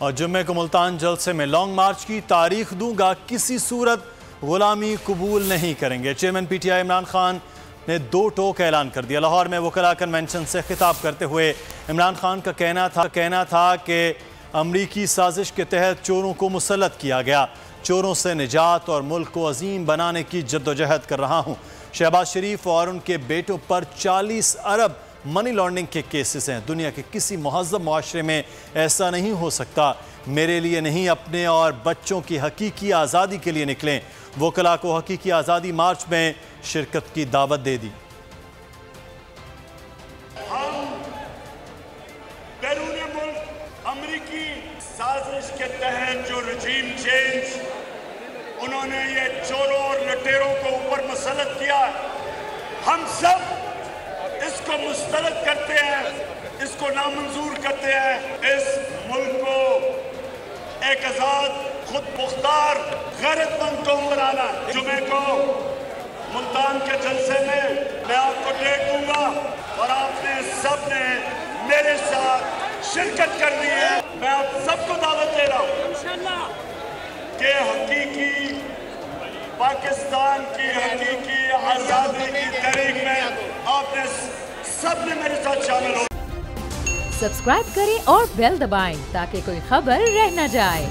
اور جمعے کو ملتان جلسے میں لانگ مارچ کی تاریخ دوں گا، کسی صورت غلامی قبول نہیں کریں گے۔ Chairman P T I Imran Khan نے 2 ٹوک اعلان کر دیا۔ لاہور میں وکلاء کنونشن سے خطاب کرتے ہوئے عمران خان کا کہنا تھا کہ امریکی سازش کے تحت چوروں کو مسلط کیا گیا، چوروں سے نجات اور ملک کو عظیم بنانے کی جدوجہد کر رہا ہوں۔ شہباز شریف اور ان کے بیٹوں پر 40 ارب منی لانڈرنگ کے کیسز ہیں۔ دنیا کے کسی مہذب معاشرے میں ایسا نہیں ہو سکتا۔ میرے لیے نہیں، اپنے اور بچوں کی حقیقی آزادی کے لیے نکلیں۔ وکلاء کو حقیقی آزادی مارچ میں شرکت کی دعوت دے دی۔ ہم بیرون ملک امریکی سازش کے تحت جو رجیم چینج انہوں نے یہ چوروں اور لٹیروں کو اوپر مسلط کیا، ہم سب اس کو مسترد کرتے ہیں، اس کو نامنظور کرتے ہیں۔ اس ملک کو ایک آزاد، خود مختار، غیرت مند قوم بنانا ہے۔ جمعے کو ملتان کے جلسے میں آپ کو ڈیٹ دوں گا اور آپ نے سب نے میرے ساتھ شرکت کرنی ہے۔ میں آپ سب کو دعوت دے رہا ہوں کہ حقیقی پاکستان کی حقیقی آزادی کی تحریک میں آپ نے سب نے میرے ساتھ شامل ہو۔ سبسکرائب کریں اور بیل دبائیں تاکہ کوئی خبر رہ نہ جائے۔